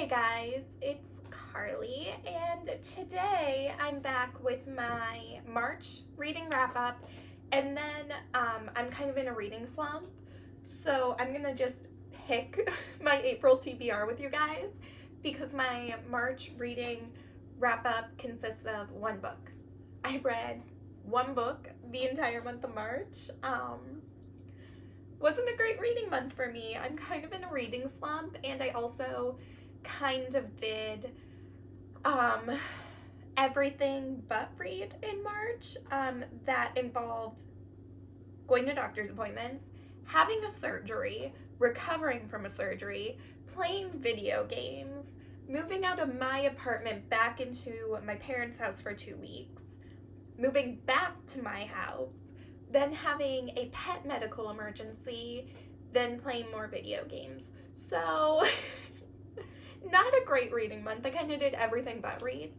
Hey guys, it's Carly, and today I'm back with my March reading wrap up, and then I'm kind of in a reading slump, so I'm gonna just pick my April TBR with you guys because my March reading wrap up consists of one book. I read one book the entire month of March. Wasn't a great reading month for me. I'm kind of in a reading slump, and I also kind of did everything but read in March that involved going to doctor's appointments, having a surgery, recovering from a surgery, playing video games, moving out of my apartment back into my parents' house for 2 weeks, moving back to my house, then having a pet medical emergency, then playing more video games. So, not a great reading month. I kind of did everything but read.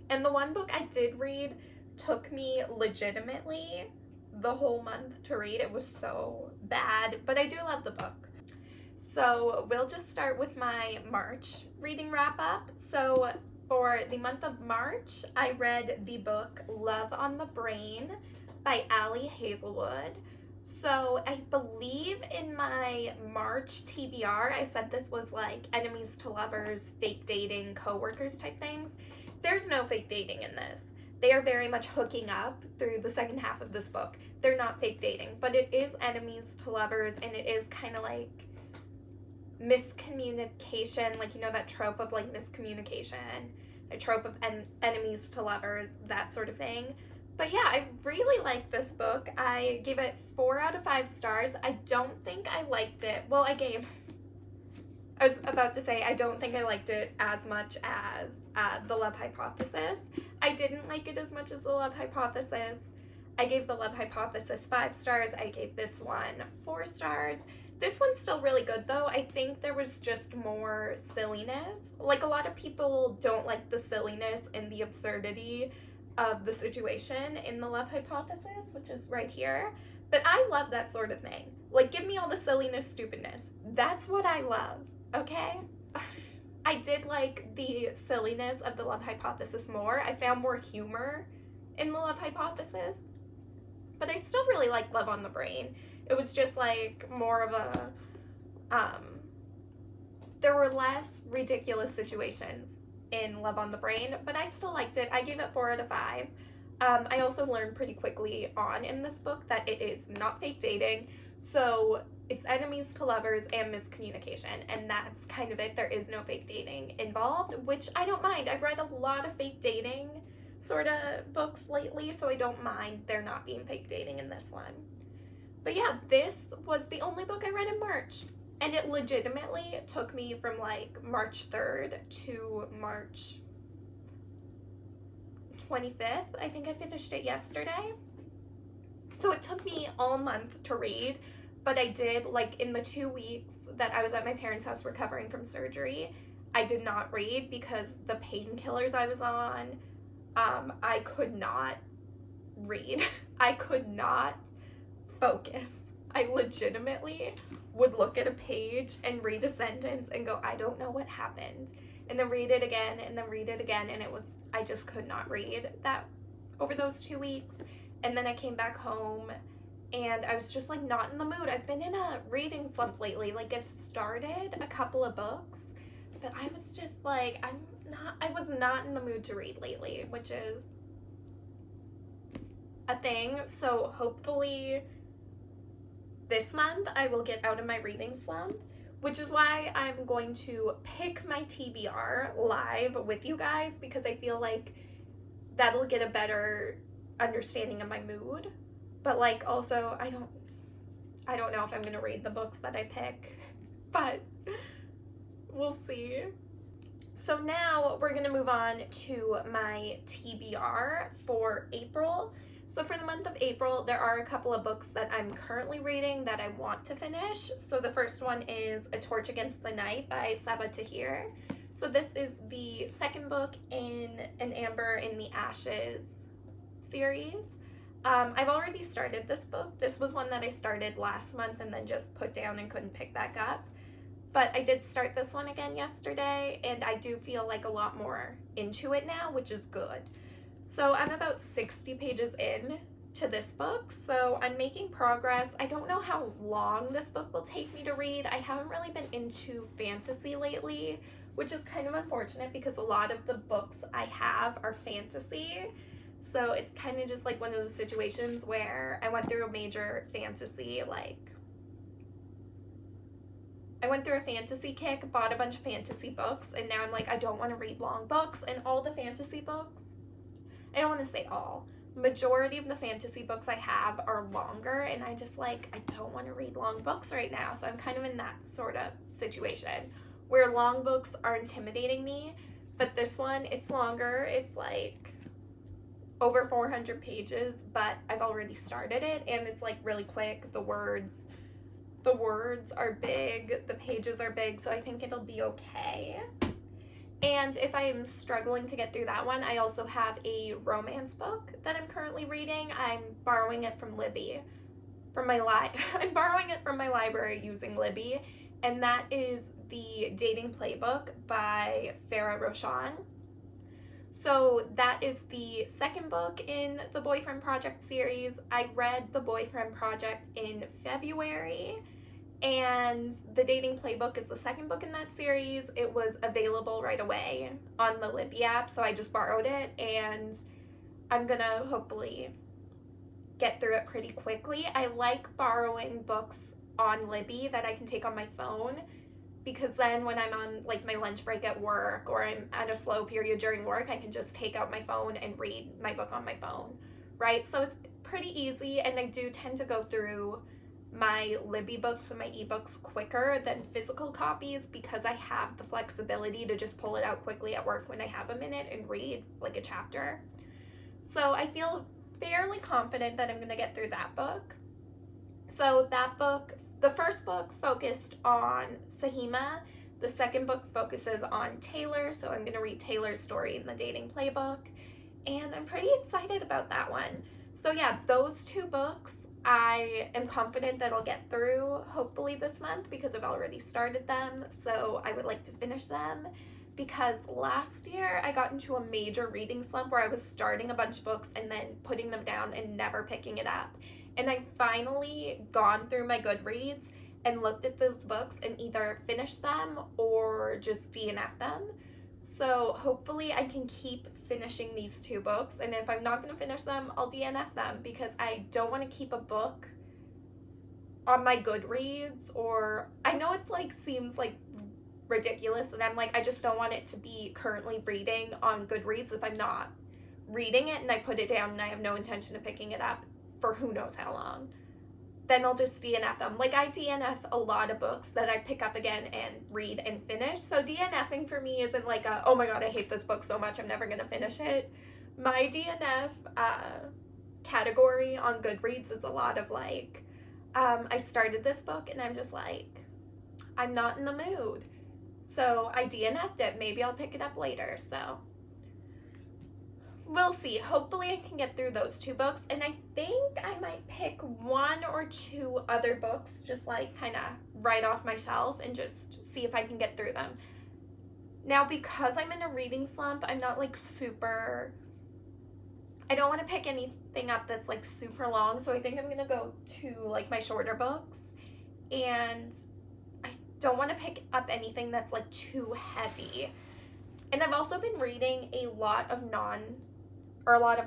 And the one book I did read took me legitimately the whole month to read. It was so bad, but I do love the book. So we'll just start with my March reading wrap up. So for the month of March, I read the book Love on the Brain by Ali Hazelwood. So I believe in my March TBR, I said this was like enemies to lovers, fake dating, co-workers type things. There's no fake dating in this. They are very much hooking up through the second half of this book. They're not fake dating, but it is enemies to lovers, and it is kind of like miscommunication, like, you know, that trope of like miscommunication, a trope of enemies to lovers, that sort of thing. But yeah, I really like this book. I gave it 4 out of 5 stars. I don't think I liked it. Well, I was about to say I don't think I liked it as much as The Love Hypothesis. I didn't like it as much as The Love Hypothesis. I gave The Love Hypothesis 5 stars. I gave this one 4 stars. This one's still really good though. I think there was just more silliness. Like, a lot of people don't like the silliness and the absurdity of the situation in The Love Hypothesis, which is right here. But I love that sort of thing. Like, give me all the silliness, stupidness. That's what I love, okay? I did like the silliness of The Love Hypothesis more. I found more humor in The Love Hypothesis. But I still really like Love on the Brain. It was just like more of a, there were less ridiculous situations in Love on the Brain, but I still liked it. I gave it 4 out of 5. I also learned pretty quickly on in this book that it is not fake dating, so it's enemies to lovers and miscommunication, and that's kind of it. There is no fake dating involved, which I don't mind. I've read a lot of fake dating sort of books lately, so I don't mind there not being fake dating in this one. But yeah, this was the only book I read in March. And it legitimately took me from like March 3rd to March 25th. I think I finished it yesterday. So it took me all month to read, but I did, like, in the 2 weeks that I was at my parents' house recovering from surgery, I did not read because the painkillers I was on, I could not read. I could not focus. I legitimately would look at a page and read a sentence and go, I don't know what happened. And then read it again and then read it again. And I just could not read that over those 2 weeks. And then I came back home and I was just like not in the mood. I've been in a reading slump lately. Like, I've started a couple of books, but I was just like, I was not in the mood to read lately, which is a thing. So hopefully this month I will get out of my reading slump, which is why I'm going to pick my TBR live with you guys, because I feel like that'll get a better understanding of my mood. But like, also, I don't know if I'm gonna read the books that I pick, but we'll see. So now we're gonna move on to my TBR for April. So for the month of April, there are a couple of books that I'm currently reading that I want to finish. So the first one is A Torch Against the Night by Sabaa Tahir. So this is the second book in an Amber in the Ashes series. I've already started this book. This was one that I started last month and then just put down and couldn't pick back up. But I did start this one again yesterday, and I do feel like a lot more into it now, which is good. So I'm about 60 pages in to this book, so I'm making progress. I don't know how long this book will take me to read. I haven't really been into fantasy lately, which is kind of unfortunate because a lot of the books I have are fantasy. So it's kind of just like one of those situations where I went through a major fantasy, I went through a fantasy kick, bought a bunch of fantasy books, and now I'm like, I don't want to read long books. And all the fantasy books, I don't want to say all, majority of the fantasy books I have are longer, and I just like, I don't want to read long books right now. So I'm kind of in that sort of situation where long books are intimidating me. But this one, it's longer. It's like over 400 pages, but I've already started it, and it's like really quick. The words are big, the pages are big, so I think it'll be okay. And if I'm struggling to get through that one, I also have a romance book that I'm currently reading. I'm borrowing it from Libby, I'm borrowing it from my library using Libby, and that is the Dating Playbook by Farah Roshan. So that is the second book in the Boyfriend Project series. I read the Boyfriend Project in February, and the Dating Playbook is the second book in that series. It was available right away on the Libby app, so I just borrowed it, and I'm gonna hopefully get through it pretty quickly. I like borrowing books on Libby that I can take on my phone, because then when I'm on like my lunch break at work or I'm at a slow period during work, I can just take out my phone and read my book on my phone, right? So it's pretty easy, and I do tend to go through my Libby books and my ebooks quicker than physical copies because I have the flexibility to just pull it out quickly at work when I have a minute and read like a chapter. So I feel fairly confident that I'm going to get through that book. So that book, the first book focused on Sahima. The second book focuses on Taylor, so I'm going to read Taylor's story in the Dating Playbook, and I'm pretty excited about that one. So yeah, those two books I am confident that I'll get through hopefully this month because I've already started them, so I would like to finish them, because last year I got into a major reading slump where I was starting a bunch of books and then putting them down and never picking it up. And I finally gone through my Goodreads and looked at those books and either finished them or just DNF them. So hopefully I can keep finishing these two books, and if I'm not going to finish them, I'll DNF them, because I don't want to keep a book on my Goodreads, or I know it's like seems like ridiculous, and I'm like, I just don't want it to be currently reading on Goodreads if I'm not reading it and I put it down and I have no intention of picking it up for who knows how long. Then I'll just DNF them. Like, I DNF a lot of books that I pick up again and read and finish. So DNFing for me isn't like a, oh my god, I hate this book so much, I'm never going to finish it. My DNF category on Goodreads is a lot of like, I started this book and I'm just like, I'm not in the mood. So I DNF'd it. Maybe I'll pick it up later. So we'll see. Hopefully I can get through those two books, and I think I might pick one or two other books just like kind of right off my shelf and just see if I can get through them. Now, because I'm in a reading slump, I'm not like super, I don't want to pick anything up that's like super long, so I think I'm going to go to like my shorter books, and I don't want to pick up anything that's like too heavy. And I've also been reading a lot of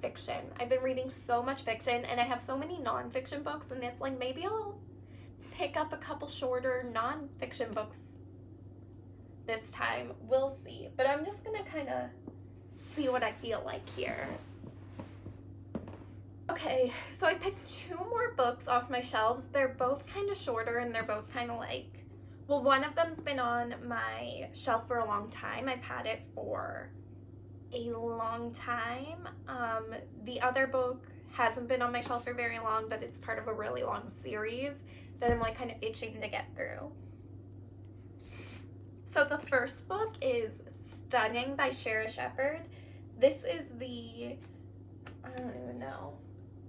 fiction. I've been reading so much fiction, and I have so many non-fiction books, and it's like maybe I'll pick up a couple shorter non-fiction books this time. We'll see. But I'm just gonna kind of see what I feel like here. Okay, so I picked two more books off my shelves. They're both kind of shorter, and they're both kind of like, well, one of them's been on my shelf for a long time. I've had it for a long time. The other book hasn't been on my shelf for very long, but it's part of a really long series that I'm like kind of itching to get through. So the first book is Stunning by Shara Shepherd. This is the, I don't even know,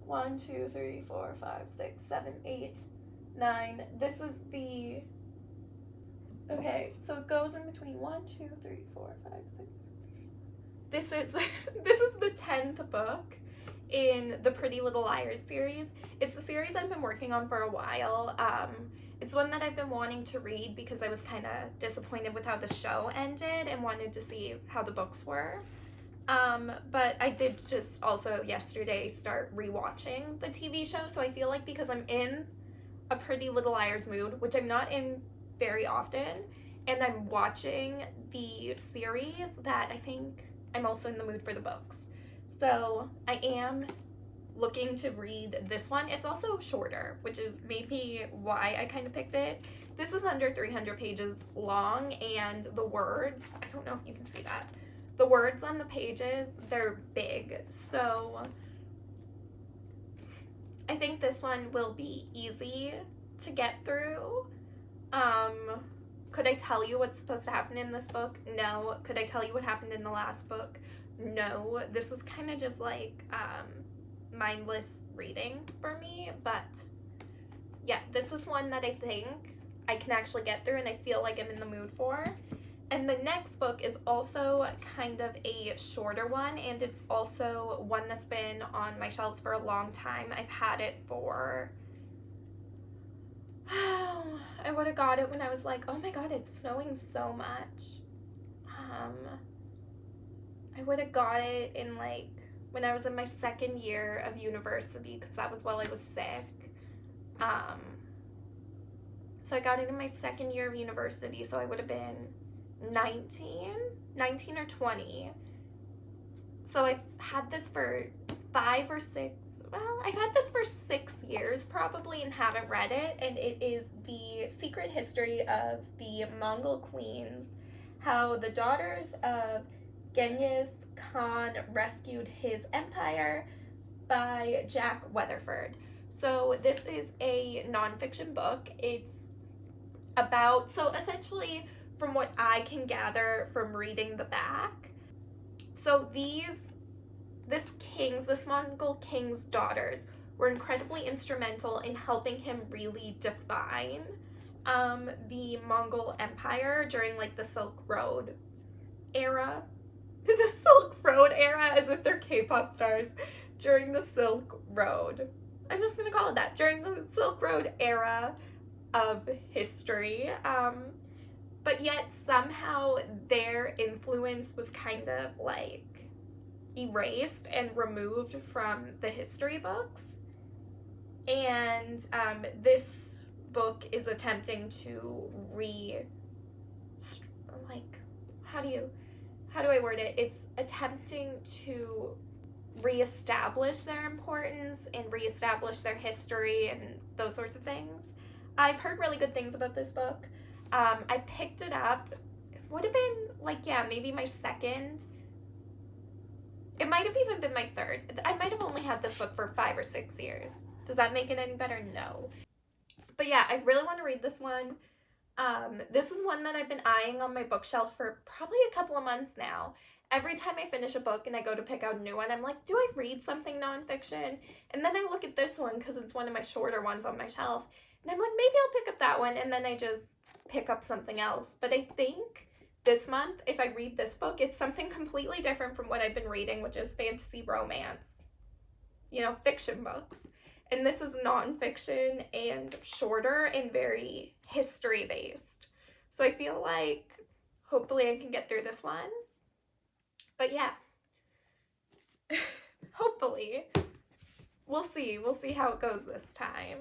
1, 2, 3, 4, 5, 6, 7, 8, 9. This is the Okay, so it goes in between 1, 2, 3, 4, 5, 6. This is this is the 10th book in the Pretty Little Liars series. It's a series I've been working on for a while. It's one that I've been wanting to read because I was kind of disappointed with how the show ended and wanted to see how the books were. But I did just also yesterday start rewatching the TV show, so I feel like because I'm in a Pretty Little Liars mood, which I'm not in very often, and I'm watching the series, that I think I'm also in the mood for the books. So I am looking to read this one. It's also shorter, which is maybe why I kind of picked it. This is under 300 pages long, and the words, I don't know if you can see that, the words on the pages, they're big. So I think this one will be easy to get through. Could I tell you what's supposed to happen in this book? No. Could I tell you what happened in the last book? No. This is kind of just like mindless reading for me, but yeah, this is one that I think I can actually get through and I feel like I'm in the mood for. And the next book is also kind of a shorter one, and it's also one that's been on my shelves for a long time. I've had it for, I would have got it when I was like, oh my god, it's snowing so much. I would have got it in like when I was in my second year of university, because that was while I was sick. So I got it in my second year of university, so I would have been 19 or 20. So I've had this for 5 or 6, well, I've had this for 6 years probably and haven't read it, and it is the secret history of the Mongol queens, how the daughters of Genghis Khan rescued his empire, by Jack Weatherford. So this is a nonfiction book. It's about, so essentially from what I can gather from reading the back, so this Mongol king's daughters were incredibly instrumental in helping him really define the Mongol Empire during like the Silk Road era. The Silk Road era, as if they're K-pop stars. During the Silk Road. I'm just gonna call it that. During the Silk Road era of history. But yet somehow their influence was kind of like erased and removed from the history books. And this book is attempting to how do I word it? It's attempting to reestablish their importance and reestablish their history and those sorts of things. I've heard really good things about this book. I picked it up, it would have been like, yeah, maybe my second. It might have even been my third. I might have only had this book for 5 or 6 years. Does that make it any better? No. But yeah, I really want to read this one. This is one that I've been eyeing on my bookshelf for probably a couple of months now. Every time I finish a book and I go to pick out a new one, I'm like, do I read something nonfiction? And then I look at this one because it's one of my shorter ones on my shelf. And I'm like, maybe I'll pick up that one. And then I just pick up something else. But I think this month, if I read this book, it's something completely different from what I've been reading, which is fantasy romance, fiction books. And this is nonfiction and shorter and very history-based. So I feel like hopefully I can get through this one. But yeah, hopefully. We'll see. We'll see how it goes this time.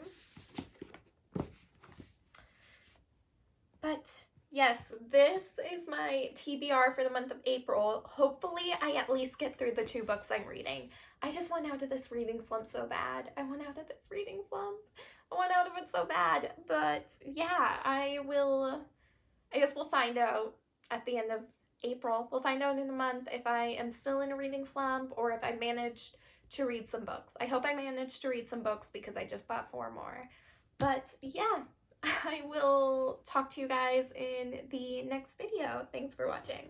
But yes, this is my TBR for the month of April. Hopefully I at least get through the 2 books I'm reading. I just want out of this reading slump so bad. I want out of this reading slump. I want out of it so bad. But yeah, I guess we'll find out at the end of April. We'll find out in a month if I am still in a reading slump or if I managed to read some books. I hope I managed to read some books because I just bought 4 more. But yeah, I will talk to you guys in the next video. Thanks for watching.